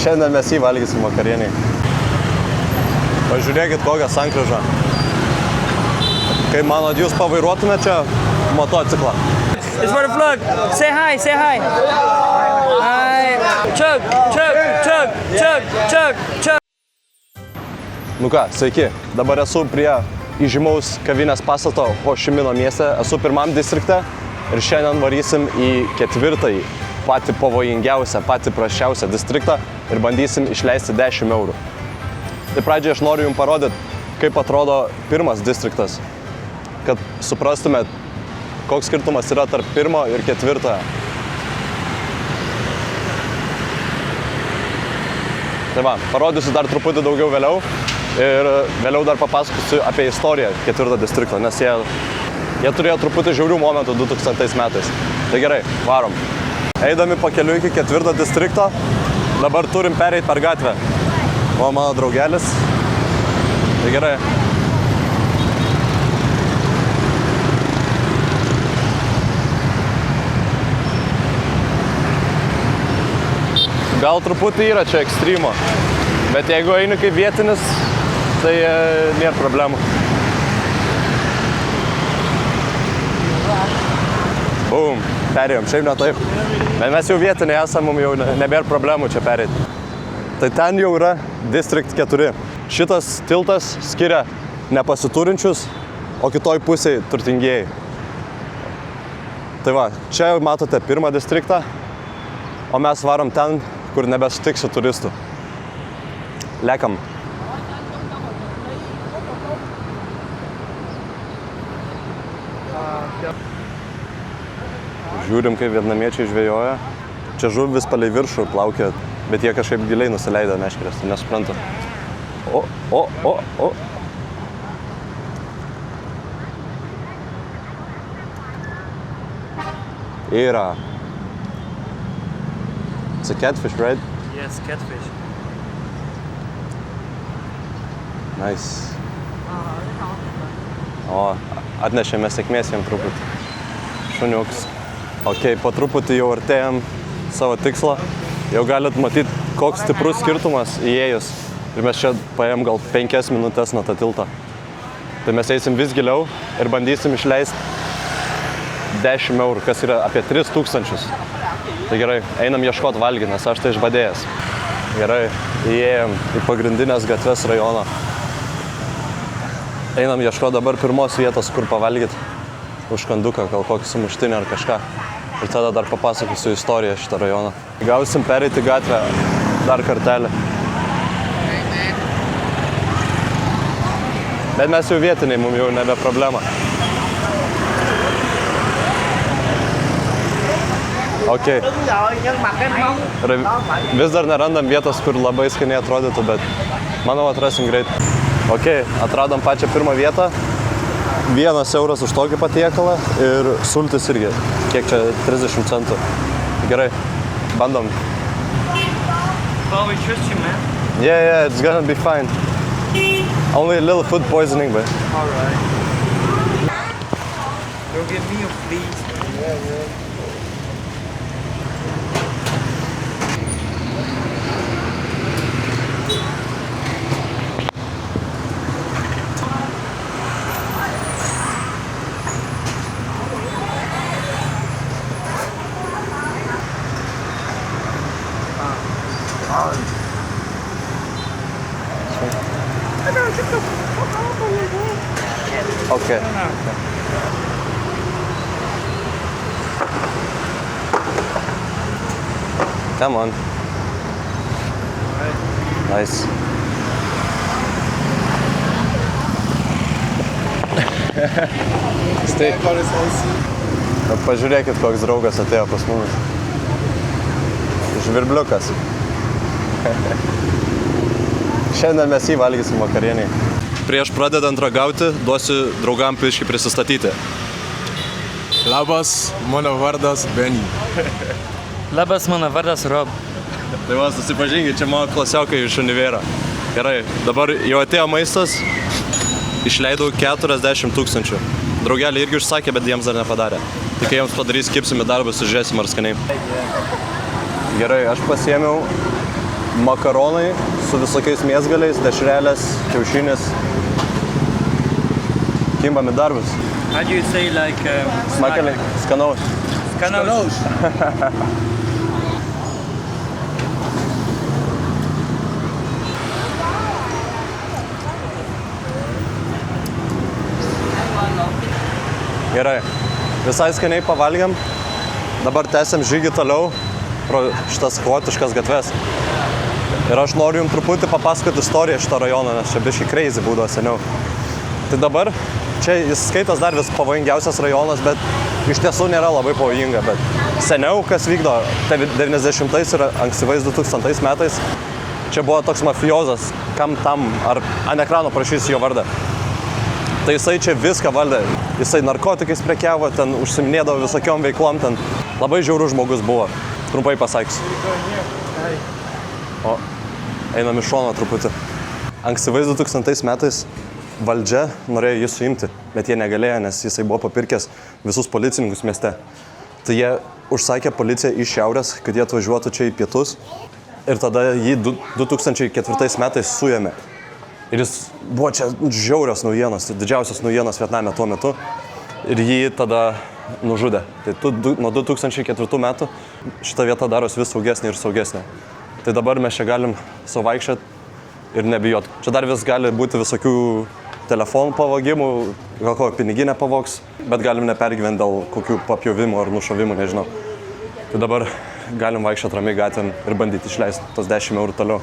Šiandien mes jį valgysim vakarieniai. Pažiūrėkit, kokią sankryžą. Kai manot, jūs pavairuotumėte čia motociklą? It's for the vlog. Say hi, say hi. Hi. Chug. Nu ką, sveiki. Dabar esu prie įžymaus kavinės pastato Ho Ši Mino mieste. Esu pirmam distrikte ir šiandien varysim į ketvirtąjį, patį pavojingiausią, patį prasčiausią distriktą ir bandysim išleisti 10 eurų. Tai pradžiai aš noriu jums parodyti, kaip atrodo pirmas distriktas, kad suprastumėt, koks skirtumas yra tarp pirmo ir ketvirtojo. Tai va, parodysiu dar truputį daugiau vėliau ir vėliau dar papasakosiu apie istoriją ketvirto distrikto, nes jie turėjo truputį žiaurių momentų 2000 metais. Tai gerai, varom. Eidami pakeliui iki ketvirto distrikto, dabar turim pereiti per gatvę. O mano draugelis. Tai gerai. Gal truputį yra čia ekstrymo, bet jeigu eini kaip vietinis, tai nėra problemų. Bum, perėjom, šiaip ne taip. Bet mes jau vietiniai esam, mums jau nebėra problemų čia pereiti. Tai ten jau yra District 4. Šitas tiltas skiria nepasiturinčius, o kitoj pusėje turtingieji. Tai va, čia matote pirmą distriktą, o mes varom ten, kur nebesutiksi turistų. Lekam. Žiūrim, kaip vietnamiečiai žvejoja. Čia žuvis palei viršų plaukia, bet jie kažkaip giliai nusileido meškerės, tai nesuprantu. Yra. It's a catfish, right? Yes, catfish. Nice. O, atnešėme sėkmės jam truputį. Šuniuks. Ok, po truputį jau artėjam savo tikslą. Jau galit matyti, koks stiprus skirtumas įėjus. Ir mes čia paėjom gal 5 minutės nuo tą tiltą. Tai mes eisim vis giliau ir bandysim išleisti 10 eurų, kas yra apie 3000. Tai gerai, einam ieškoti valgyti, nes aš tai išbadėjęs. Gerai, įėjom į pagrindinės gatves rajono. Einam ieškoti dabar pirmos vietos, kur pavalgyti. Užkanduką, gal kokį sumuštinį ar kažką. Ir tada dar papasakosiu istoriją šitą rajoną. Gausim pereiti gatvę dar kartelį. Bet mes jau vietiniai, mums jau nebe problema. Ok. Vis dar nerandam vietos, kur labai skaniai atrodytų, bet manau atrasim greit. Ok, atradom pačią pirmą vietą. 1 euras už tokį patiekalą ir sultis irgi. Kiek čia? 30 centų. Gerai, bandom. Well, we trust you, man. Yeah, it's gonna be fine. Only a little food poisoning, but... Alright. Go get me a please. Yeah. Okay. Come on. Nice. Steak. Pažiūrėkit, koks draugas atėjo pas mumis. Žvirbliukas. Šiandien mes jį valgysim vakarieniai. Prieš pradedant ragauti, duosiu draugam biškį prisistatyti. Labas, mano vardas Benny. Labas, mano vardas Rob. Tai va, susipažinkit, čia mano klasiokai iš Univero. Gerai, dabar jau atėjo maistas, išleidau 40 000. Draugelį irgi užsakė, bet jiems dar nepadarė. Tai kai jiems padarys, kipsim į darbą, sužiūrėsim ar skaniai. Gerai, aš pasiėmiau makaronai su visokiais mėsgaliais, dešrelės, kiaušinis. Kimbam į darbus. How do you say like Smakeliai, skanaus. Skanaus. Gerai, visai skaniai pavalgiam. Dabar tęsiam žygį toliau pro šitas chaotiškas gatves. Ir aš noriu jums truputį papasakoti istoriją šito rajono, nes čia biškai crazy būdavo seniau. Tai dabar čia jis skaitas dar vis pavojingiausias rajonas, bet iš tiesų nėra labai pavojinga. Bet seniau, kas vykdo 90-ais ir ankstyvais 2000 metais, čia buvo toks mafiozas, kam tam, ar ant ekrano prašys jo vardą. Tai jisai čia viską valdė. Jisai narkotikais prekiavo, ten užsiminėdavo visokiom veiklom, ten labai žiaurus žmogus buvo, trumpai pasakysiu. O, einam iš šono truputį. Ankstyvais 2000 metais valdžia norėjo jį suimti, bet jie negalėjo, nes jisai buvo papirkęs visus policininkus mieste. Tai jie užsakė policiją iš šiaurės, kad jie atvažiuotų čia į pietus, ir tada jį 2004 metais suėmė. Ir jis buvo čia žiaurios naujienos, didžiausios naujienos Vietname tuo metu. Ir jį tada nužudė. Tai nuo 2004 metų šita vieta darosi vis saugesnė ir saugesnė. Tai dabar mes čia galim savo vaikščioti ir nebijot. Čia dar vis gali būti visokių telefonų pavogimų, gal kokią piniginę pavogs, bet galim nepergyventi dėl kokių papjovimų ar nušovimų, nežinau. Tai dabar galim vaikščioti ramiai gatvėm ir bandyti išleisti tos 10 eurų toliau.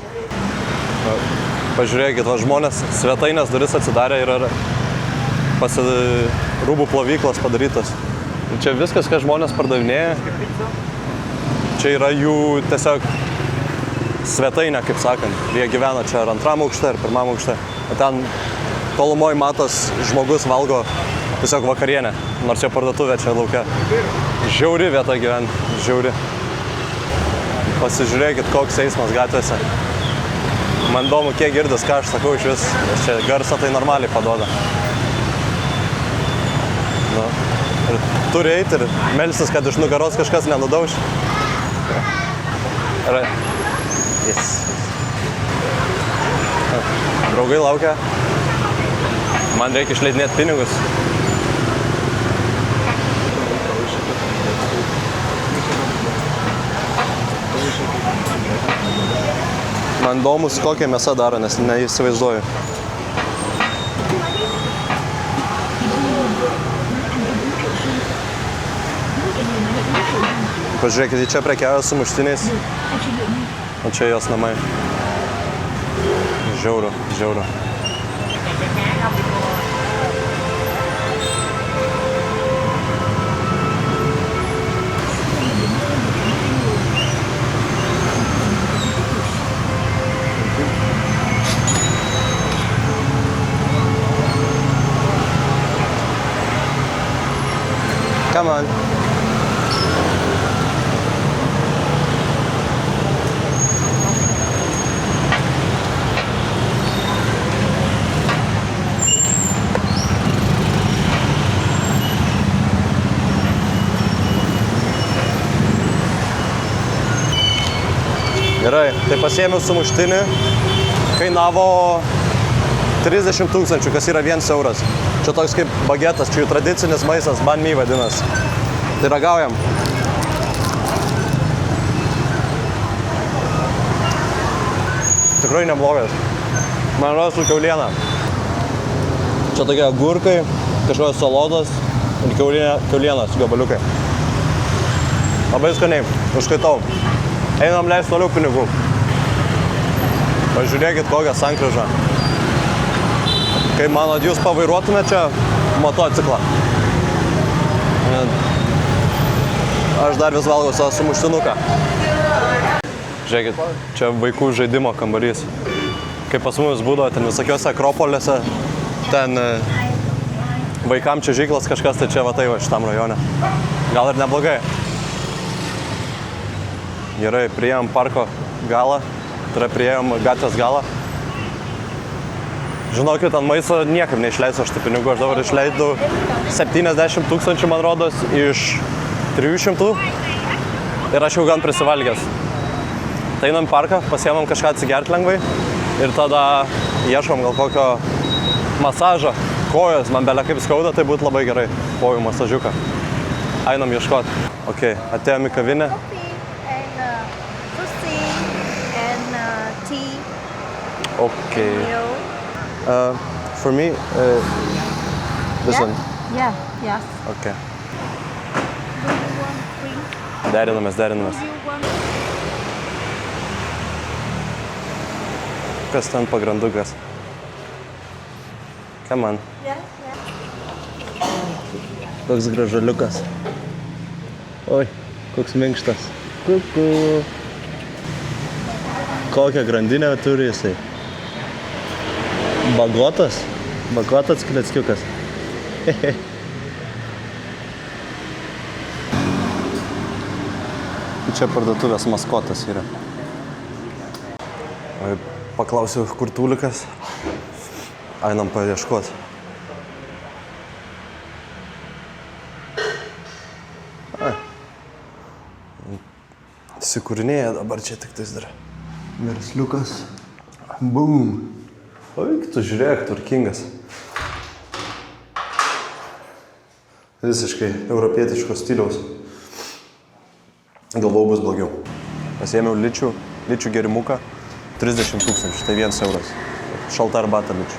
Pažiūrėkit, va, žmonės svetainės duris atsidarė ir rūbų plovyklas padarytas. Ir čia viskas, ką žmonės pardavinėja, čia yra jų tiesiog svetainė, kaip sakant. Jie gyvena čia ar antram aukšte, ar pirmam aukšte. O ten tolumoj matos žmogus valgo tiesiog vakarienę, nors jo parduotuvė čia lauke. Žiauri vieta gyventi, žiauri. Pasižiūrėkit, koks eismas gatvėse. Man įdomu, kiek girdis, ką aš sakau iš vis, nes čia garsą tai normaliai paduoda. Nu, ir turi eiti ir melstis, kad iš nugaros kažkas nenudauš. Yes. Draugai laukia. Man reikia išleidinėti pinigus. Man įdomus, kokią mėsą daro, nes neįsivaizduoju. Pažiūrėkit, čia prekiauja su muštiniais, o čia jos namai. Žiauru, žiauru. Come on. Gerai, tai pasiėmiau sumuštinį, kainavo 30 000, kas yra 1 euras. Čia toks kaip bagetas, čia jų tradicinis maistas, banh mi vadinasi. Tai ragaujam. Tikrai neblogas. Man rodos su kiauliena. Čia tokie agurkai, kažkokios salotos ir kiaulienos gabaliukai. Labai skaniai, užskaitau. Einam leist toliau pinigų. Pažiūrėkit, kokią sankryžą. Kai manot, jūs pavairuotumėte čia motociklą. Aš dar vis valgau savo sumuštinuką. Žiūrėkit, čia vaikų žaidimo kambarys. Kaip pas mumis būdavo ten visokiose akropoliuose, ten vaikam čiuožyklas kažkas, tai čia va tai va šitam rajone. Gal ir neblogai. Gerai, priėjom parko galą, tai yra priėjom gatvės galą. Žinokit, ant maisto niekaip neišleisiu aš tų pinigų. Aš dabar išleidau 70 000, man rodos, iš 300 ir aš jau gan prisivalgęs. Tai einam parką, pasiemam kažką atsigerti lengvai ir tada ieškom gal kokio masažo. Kojos, man belia kaip skauda, tai būtų labai gerai. Kojų masažiuką. Einam ieškoti. Ok, atėjom į kavinę. Okay. For me, this one. Yeah, yes. Okay. Do you want drink? Derinamės. Do you want... Kas ten pagrandukas? Come on. Yeah, yeah. Koks gražuliukas. Oi, koks minkštas. Kuku. Kokią grandinę turi jisai? Bagotas kleckiukas. Čia parduotuvės maskotas yra. Paklausiau, kur tūlikas. Einam paieškoti. Įsikūrinėja dabar čia tik tais dar. Versliukas. Boom. Oik, tu žiūrėk, turkingas. Visiškai europietiško stiliaus. Galvau bus blogiau. Pasiėmiau ličių gerimuką. 30 000, tai 1 euras. Šalta arbata ličių.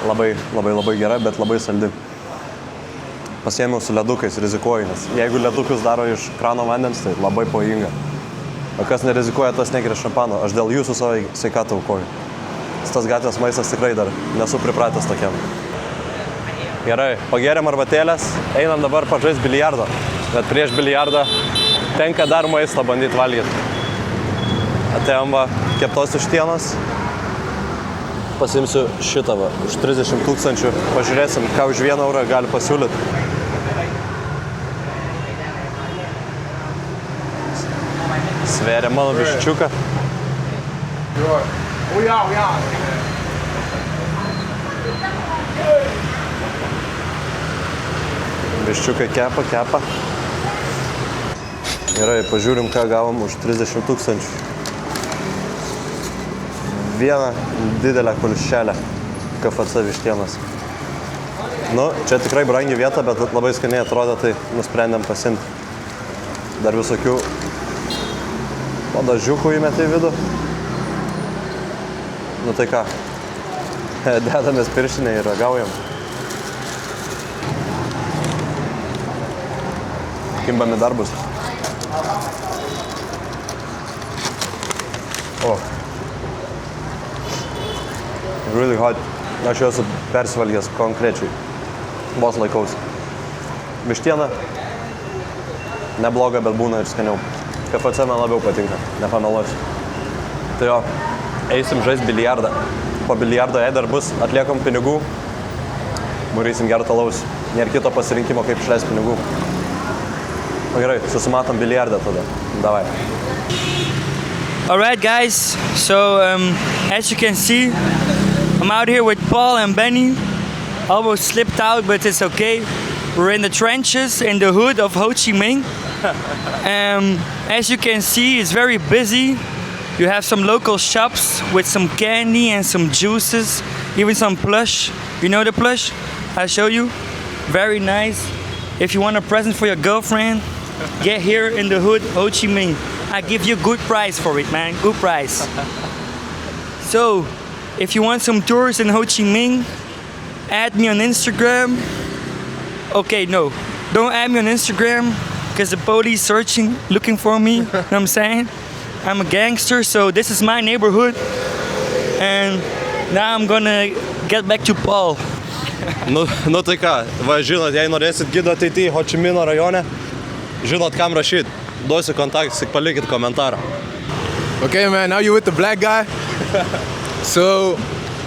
Labai gera, bet labai saldi. Pasiėmiau su ledukais, rizikuoju, nes jeigu ledukus daro iš krano vandens, tai labai pavojinga. O kas nerizikuoja, tas negeria šampano. Aš dėl jūsų savo sveikatą aukoju. Tas gatvės maistas tikrai dar nesu pripratęs tokiam. Gerai, pagėrėm arbatėlės, einam dabar pažaist biliardo. Bet prieš biliardą tenka dar maistą bandyti valgyti. Atėjom va, keptos vištienos. Pasiimsiu šitą va, už 30 000. Pažiūrėsim, ką už 1 eurą gali pasiūlyti. Sveria mano viščiuką. Viščiukai kepa. Gerai, pažiūrim, ką gavom už 30 000. Vieną didelę kulšelę KFC vištienos. Nu, čia tikrai brangi vieta, bet labai skaniai atrodo, tai nusprendėm pasimti. Dar visokių padažiukų įmetė į vidų. Nu tai ką, dedamės pirštinę ir ragaujam. Kimbam į darbus. O. Really hot. Aš jau esu persivalgęs konkrečiai. Vos laikausi. Vištiena. Nebloga, bet būna ir skaniau. KFC man labiau patinka, nepameluosiu. Tai jo, eisim žaist biliardą. Po biliardo, jei dar bus, atliekam pinigų, varysim gertą alaus. Nėra kito pasirinkimo, kaip išleist pinigų. O gerai, susimatom biliardą tada. Davai. Alright guys, so as you can see, I'm out here with Paul and Benny. Almost slipped out, but it's okay. We're in the trenches in the hood of Ho Chi Minh. As you can see, it's very busy. You have some local shops with some candy and some juices, even some plush. You know the plush? I'll show you. Very nice. If you want a present for your girlfriend, get here in the hood, Ho Chi Minh. I give you good price for it, man. Good price. So, if you want some tours in Ho Chi Minh, add me on Instagram. Okay, no, don't add me on Instagram because the police searching, looking for me. You know what I'm saying? I'm a gangster, so this is my neighborhood. And now I'm gonna get back to Paul. Nu tai ką, va žinot, jei norėsit gido ateityje Ho Chi Minh rajone, žinot kam rašyt, duosiu kontaktus, tik palikit komentarą. Okay, man, now you're with the black guy. So,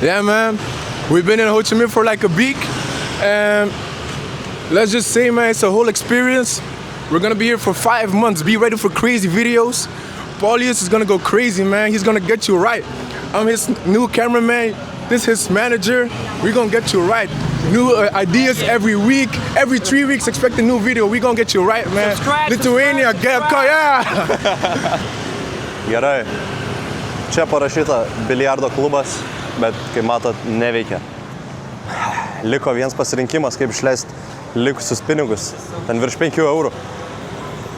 yeah, man, we've been in Ho Chi Minh for like a week. And let's just say, man, it's a whole experience. We're gonna be here for 5 months. Be ready for crazy videos. Paulius is gonna go crazy, man. He's gonna get you right. I'm his new cameraman. This is his manager. We're gonna get you right. New ideas every week. Every 3 weeks, expect a new video. We're gonna get you right, man. Lithuania, get yeah. Gerai. Čia parašyta biliardo klubas, bet kaip matot, neveikia. Liko vienas pasirinkimas, kaip išleisti likusius pinigus. Ten virš 5 eurų.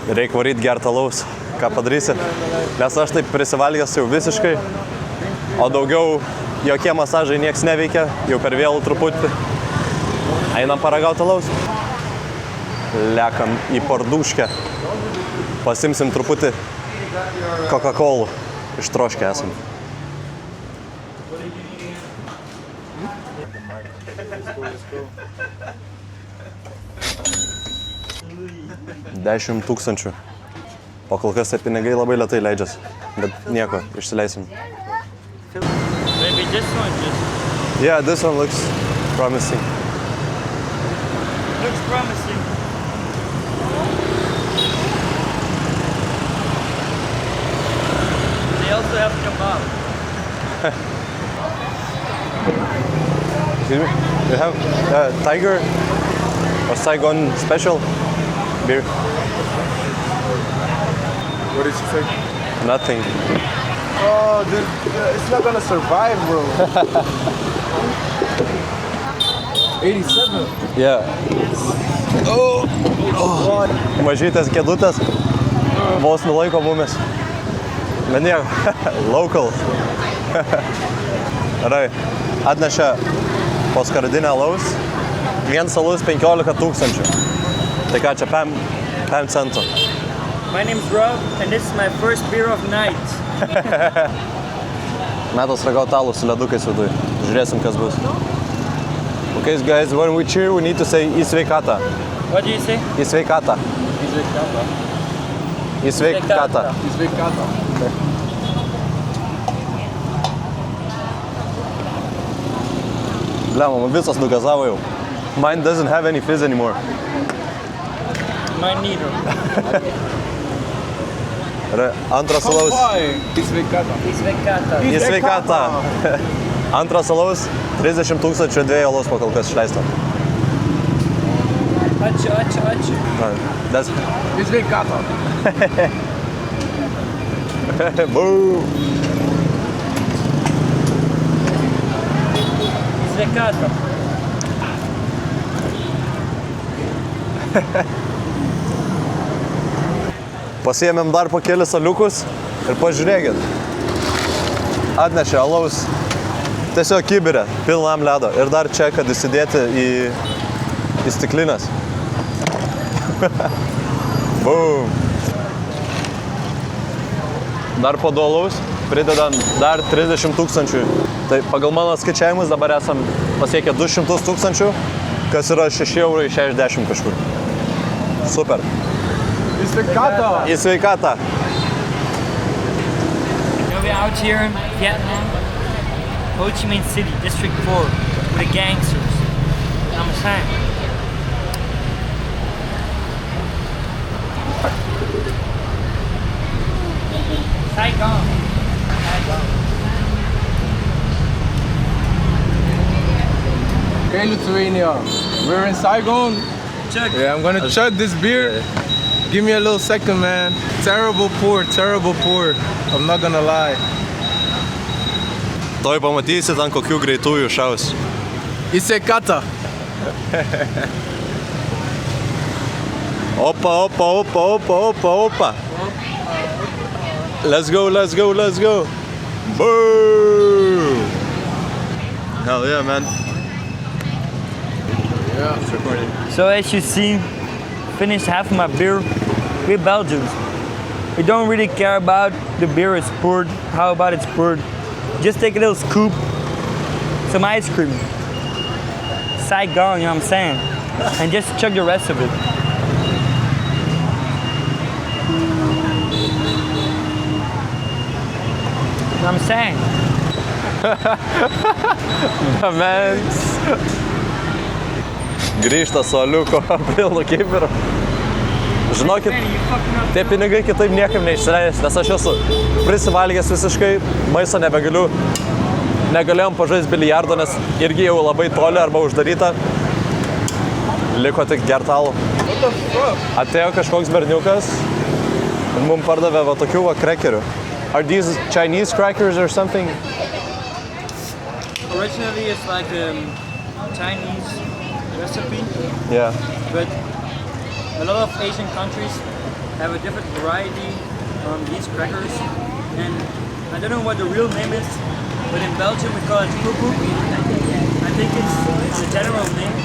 Reikia varyti gerti alaus. Ką padarysi? Nes aš taip prisivalgęs jau visiškai, o daugiau jokie masažai nieks neveikia, jau per vėlų truputį. Einam paragauti alaus. Lekam į parduškę. Pasimsim truputį Coca-Colų. Ištroškę esam. $10 000. O kol kas tie pinigai labai lėtai leidžiasi. Bet nieko, išsileisim. Maybe this one just Yeah, this one looks promising. looks promising. They also have kebab. Excuse me? You have Tiger or Saigon special beer? What did you say? Nothing. Oh, dude, it's not gonna survive, bro. 87. Yeah. Mažytės kėdutės. Vos nulaiko mumis. Bet nieko. Local. Gerai. Atnešė po skardinę alaus. Vienas alus 15 000. Tai ką čia 5 centų. My name's Rob, and this is my first beer of night. Metas ragauti alų su ledukais viduj. Žiūrėsim, kas bus. Okay, guys, when we cheer, we need to say į sveikatą. What do you say? Į sveikatą. Į sveikatą. Blema, man visas nugazavo jau. Mine doesn't have any fizz anymore. Mine neither. Antras alaus. Į sveikatą. Sveikata. Į sveikatą. Antras alaus, 30 000, 2 alaus pakol kas išleista. Ačiū. That's... Į sveikatą. Boo! Sveikata. Pasiėmėm dar po kelis aliukus ir pažiūrėkit. Atnešė alaus tiesiog kibirę, pilnam ledo. Ir dar čia, kad įsidėti į stiklinės. Boom! Dar po 2 alaus pridedam dar 30 000. Tai pagal mano skaičiavimus dabar esam pasiekę 200 000, kas yra 6,60 € kažkur. Super. Į sveikatą. Į sveikatą. We're out here in Vietnam, Ho Chi Minh City, District 4, with the gangsters. I'm saying. Saigon. Okay, Lithuania. We're in Saigon. Chug. Yeah, I'm gonna chug this beer. Give me a little second, man. Terrible pour. I'm not gonna lie. Toj pamatysit, ant kokių greitųjų šaus. Į sveikatą. Opa. Let's go. Boom! Hell yeah, man. Yeah, it's recording. So as you see, finished half of my beer. We're Belgians. We don't really care about the beer is poured, how about it's poured. Just take a little scoop, some ice cream, Saigon, you know what I'm saying? And just chug the rest of it. You know what I'm saying? Grįžta su aliuko pilnu kibirą. Žinokit, tie pinigai kitaip niekaip neišsileis, nes aš esu prisivalgęs visiškai, maisto negalėjom pažaisti biliardo, nes irgi jau labai toli arba uždaryta. Liko tik gertalų. Atėjo kažkoks berniukas ir mums pardavė va tokių va krekerių. Are these Chinese crackers or something? Originally, it's like a Chinese recipe, Yeah. but a lot of Asian countries have a different variety on these crackers. And I don't know what the real name is, but in Belgium we call it koekoek. I think it's the general name,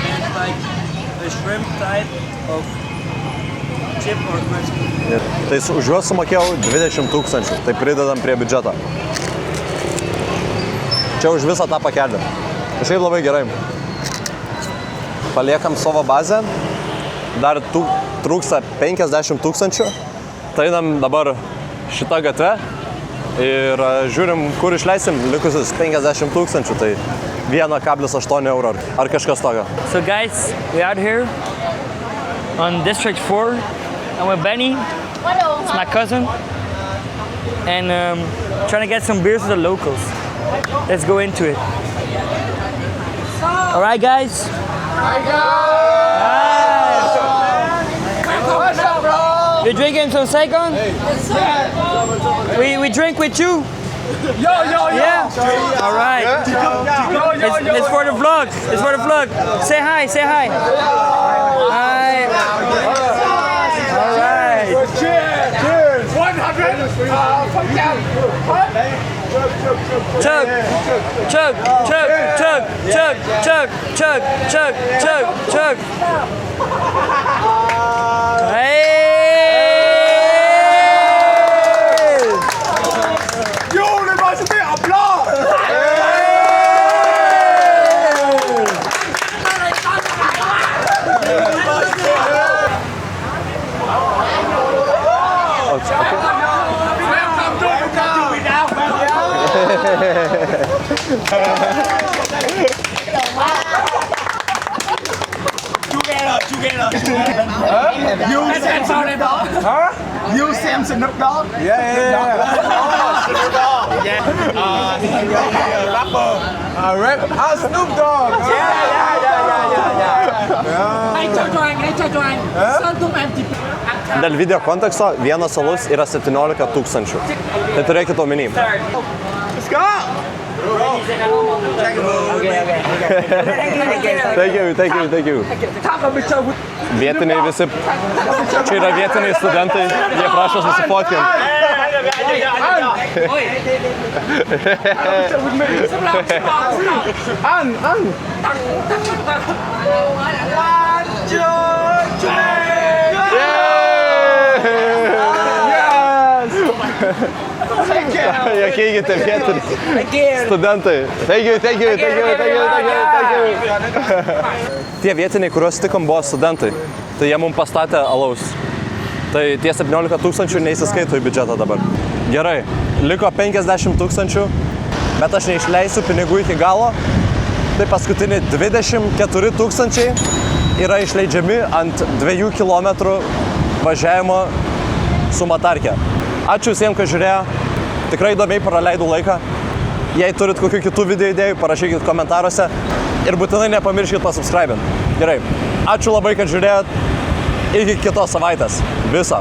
and it's like a shrimp type of chip or crisp. Tai už juos sumokėjau 20 000, tai pridedam prie biudžeto. Čia už visą tą pakelį. Kažkaip labai gerai. Paliekam savo bazę, dar trūksta 50 000, tai einam dabar šitą gatvę ir žiūrim, kur išleisim likusius 50 000, tai 1,8 € ar kažkas tokio. So guys, we're out here on District 4. I'm with Benny, it's my cousin, and trying to get some beers with the locals. Let's go into it. All right, guys. You drinking some second? We drink with you. Yeah. All right. It's for the vlog. It's for the vlog. Say hi. Say hi. Hi. All right. Cheers! 100! Chug. Chug. Chug. Chug. Chug. Chug. Chug. Chug. Chug. Chug. Hey. Jo, det var så mere applaus! You xem Snoop Dogg? Yeah. Rapper. Rap. Snoop Dogg. Anh cho anh. Sơn giúp em chụp. Dėl video konteksto vienas alus yra 17 000. Tai turėkit omeny. Thank you. Vietiniai visi, čia yra vietiniai studentai, jie prašo susifotkinti. Jokėkite vietiniai studentai. Thank you. Tie vietiniai, kuriuos tikom, buvo studentai. Tai jie mums pastatė alaus. Tai tie 17 000 neįsiskaito į biudžetą dabar. Gerai, liko 50 000, bet aš neišleisiu pinigų iki galo. Tai paskutiniai 24 000 yra išleidžiami ant 2 km važiavimo su Matarke. Ačiū visiems, kas žiūrėjo. Tikrai įdomiai praleidau laiką. Jei turit kokių kitų video idėjų, parašykit komentaruose ir būtinai nepamirškit pasubscribint. Gerai. Ačiū labai, kad žiūrėjot. Iki kitos savaitės. Viso.